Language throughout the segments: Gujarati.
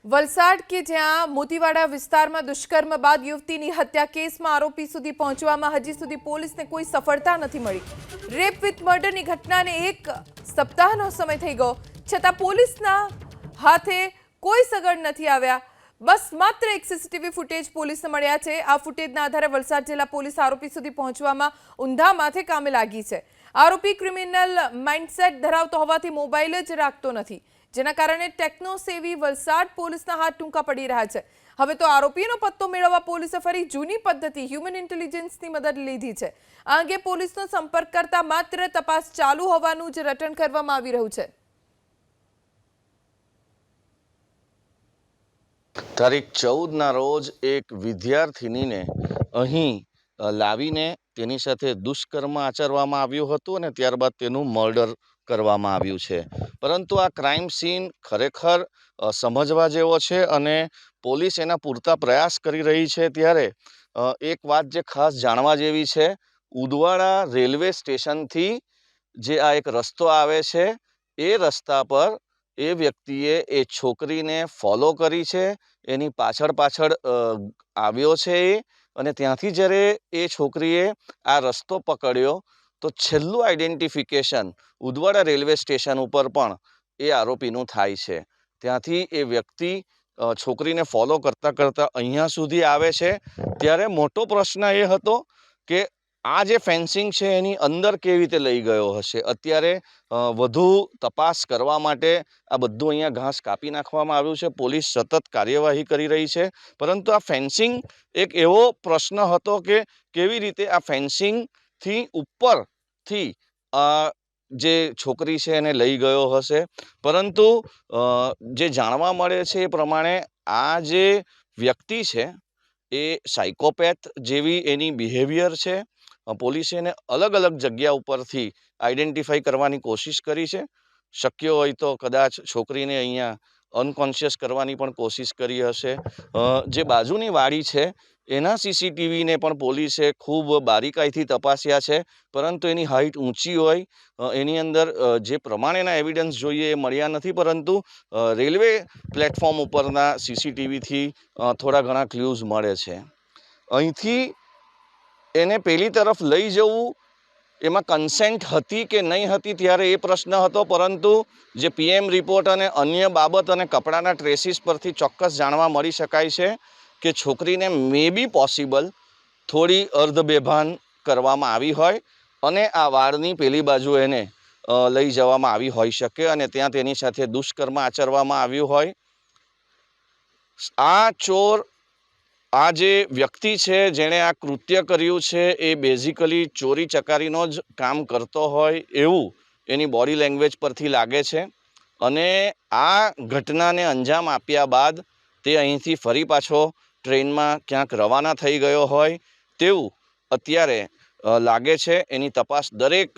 વલસાડ કે જ્યાં મોતીવાડા વિસ્તારમાં દુષ્કર્મ બાદ યુવતીની હત્યા કેસમાં આરોપી સુધી પહોંચવામાં હજી સુધી પોલીસને કોઈ સફળતા નથી મળી। રેપ વિથ મર્ડરની ઘટનાને એક સપ્તાહનો સમય થઈ ગયો છતાં પોલીસના હાથે કોઈ સગડ નથી આવ્યા। બસ માત્ર એક સીસીટીવી ફૂટેજ પોલીસને મળ્યા છે। આ ફૂટેજના આધારે વલસાડ જિલ્લા પોલીસ આરોપી સુધી પહોંચવામાં ઊંધા માથે કામે લાગી છે। આરોપી ક્રિમિનલ માઇન્ડસેટ ધરાવતો હોવાથી મોબાઈલ જ રાખતો નથી, જેના કારણે ટેકનો સેવી વલસાડ પોલીસના હાથ ટૂંકા પડી રહ્યા છે। હવે તો આરોપીનો પત્તો મેળવવા પોલીસે ફરી જૂની પદ્ધતિ હ્યુમન ઇન્ટેલિજન્સની મદદ લીધી છે। આ અંગે પોલીસનો સંપર્ક કરતા માત્ર તપાસ ચાલુ હોવાનું જ રટણ કરવામાં આવી રહ્યું છે। તારીખ 14ના રોજ એક વિદ્યાર્થિનીને અહીં લાવીને તેની સાથે દુષ્કર્મ આચરવામાં આવ્યું હતું અને ત્યારબાદ તેનું મર્ડર કરવામાં આવ્યું છે। પરંતુ આ ક્રાઇમ સીન ખરેખર સમજવા જેવો છે અને પોલીસ એના પૂરતા પ્રયાસ કરી રહી છે। ત્યારે એક વાત જે ખાસ જાણવા જેવી છે, ઉદવાડા રેલવે સ્ટેશનથી જે આ એક રસ્તો આવે છે, એ રસ્તા પર એ વ્યક્તિએ એ છોકરીને ફોલો કરી છે, એની પાછળ આવ્યો છે અને ત્યાંથી જ્યારે એ છોકરીએ આ રસ્તો પકડ્યો તો છેલ્લું આઈડેન્ટિફિકેશન ઉદવાડા રેલવે સ્ટેશન ઉપર પણ એ આરોપીનું થાય છે। ત્યાંથી એ વ્યક્તિ છોકરીને ફોલો કરતાં કરતાં અહીંયા સુધી આવે છે। ત્યારે મોટો પ્રશ્ન એ હતો કે આ જે ફેન્સિંગ છે એની અંદર કેવી રીતે લઈ ગયો હશે। અત્યારે વધુ તપાસ કરવા માટે આ બધું અહીંયા ઘાસ કાપી નાખવામાં આવ્યું છે। પોલીસ સતત કાર્યવાહી કરી રહી છે, પરંતુ આ ફેન્સિંગ એક એવો પ્રશ્ન હતો કે કેવી રીતે આ ફેન્સિંગથી ઉપરથી જે છોકરી છે એને લઈ ગયો હશે। પરંતુ જે જાણવા મળે છે એ પ્રમાણે આ જે વ્યક્તિ છે એ સાયકોપેથ જેવી એની બિહેવિયર છે। પોલીસે એને અલગ અલગ જગ્યા ઉપરથી આઈડેન્ટિફાઈ કરવાની કોશિશ કરી છે। શક્ય હોય તો કદાચ છોકરીને અહીંયા અનકોન્શિયસ કરવાની પણ કોશિશ કરી હશે। જે બાજુની વાડી છે એના સીસીટીવીને પણ પોલીસે ખૂબ બારીકાઈથી તપાસ્યા છે, પરંતુ એની હાઇટ ઊંચી હોય, એની અંદર જે પ્રમાણેના એવિડન્સ જોઈએ એ મળ્યા નથી। પરંતુ રેલવે પ્લેટફોર્મ ઉપરના સીસીટીવીથી થોડા ઘણા ક્લ્યુઝ મળે છે। અહીંથી એને પેલી તરફ લઈ જવું એમાં કન્સેન્ટ હતી કે નહીં હતી ત્યારે એ પ્રશ્ન હતો, પરંતુ જે પીએમ રિપોર્ટ અને અન્ય બાબત અને કપડાના ટ્રેસીસ પરથી ચોક્કસ જાણવા મળી શકાય છે કે છોકરીને મે બી પોસિબલ થોડી અર્ધબેભાન કરવામાં આવી હોય અને આ વાળની પેલી બાજુ એને લઈ જવામાં આવી હોઈ શકે અને ત્યાં તેની સાથે દુષ્કર્મ આચરવામાં આવ્યું હોય। આ ચોર, આ જે વ્યક્તિ છે જેણે આ કૃત્ય કર્યું છે એ બેઝિકલી ચોરી ચકારીનો જ કામ કરતો હોય એવું એની બોડી લેંગ્વેજ પરથી લાગે છે અને આ ઘટનાને અંજામ આપ્યા બાદ તે અહીંથી ફરી પાછો ટ્રેનમાં ક્યાંક રવાના થઈ ગયો હોય તેવું અત્યારે લાગે છે। એની તપાસ દરેક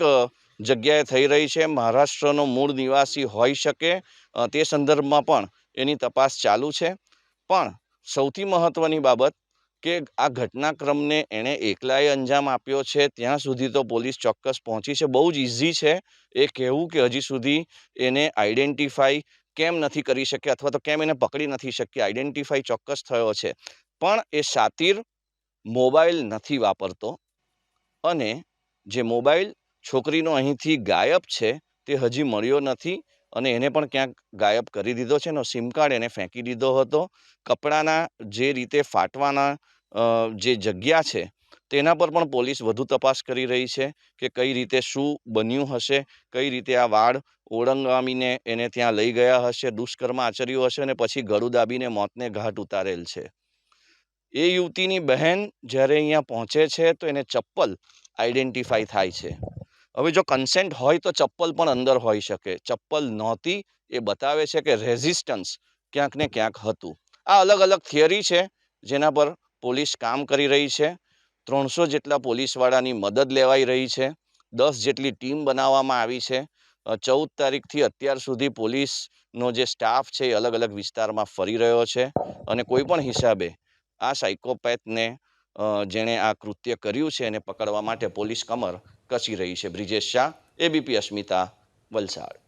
જગ્યાએ થઈ રહી છે। મહારાષ્ટ્રનો મૂળ નિવાસી હોઈ શકે તે સંદર્ભમાં પણ એની તપાસ ચાલુ છે। પણ સૌથી મહત્ત્વની બાબત કે આ ઘટનાક્રમને એણે એકલાએ અંજામ આપ્યો છે ત્યાં સુધી તો પોલીસ ચોક્કસ પહોંચી છે। બહુ જ ઇઝી છે એ કહેવું કે હજી સુધી એને આઈડેન્ટિફાઈ કેમ નથી કરી શક્યા અથવા તો કેમ એને પકડી નથી શક્યા। આઈડેન્ટિફાઈ ચોક્કસ થયો છે, પણ એ શાતીર મોબાઈલ નથી વાપરતો અને જે મોબાઈલ છોકરીનો અહીંથી ગાયબ છે તે હજી મળ્યો નથી અને એને પણ ક્યાંક ગાયબ કરી દીધો છે। એનો સિમ કાર્ડ એને ફેંકી દીધો હતો। કપડાના જે રીતે ફાટવાના જે જગ્યા છે તેના પર પણ પોલીસ વધુ તપાસ કરી રહી છે કે કઈ રીતે શું બન્યું હશે, કઈ રીતે આ વાળ ઓળંગામીને એને ત્યાં લઈ ગયા હશે, દુષ્કર્મ આચર્યું હશે અને પછી ગળું દાબીને મોતને ઘાટ ઉતારેલ છે। એ યુવતીની બહેન જ્યારે અહીંયા પહોંચે છે તો એને ચપ્પલ આઈડેન્ટિફાઈ થાય છે। હવે જો કન્સેન્ટ હોય તો ચપ્પલ પણ અંદર હોઈ શકે, ચપ્પલ નહોતી એ બતાવે છે કે રેઝિસ્ટન્સ ક્યાંક ને ક્યાંક હતું। આ અલગ અલગ થિયરી છે જેના પર પોલીસ કામ કરી રહી છે। 300 જેટલા પોલીસવાળાની મદદ લેવાઈ રહી છે, 10 જેટલી ટીમ બનાવવામાં આવી છે। 14 તારીખથી અત્યાર સુધી પોલીસનો જે સ્ટાફ છે એ અલગ અલગ વિસ્તારમાં ફરી રહ્યો છે અને કોઈ પણ હિસાબે આ સાયકોપેથને જેણે આ કૃત્ય કર્યું છે એને પકડવા માટે પોલીસ કમર કસી રહી છે। બ્રિજેશ શાહ, એબીપી અસ્મિતા, વલસાડ।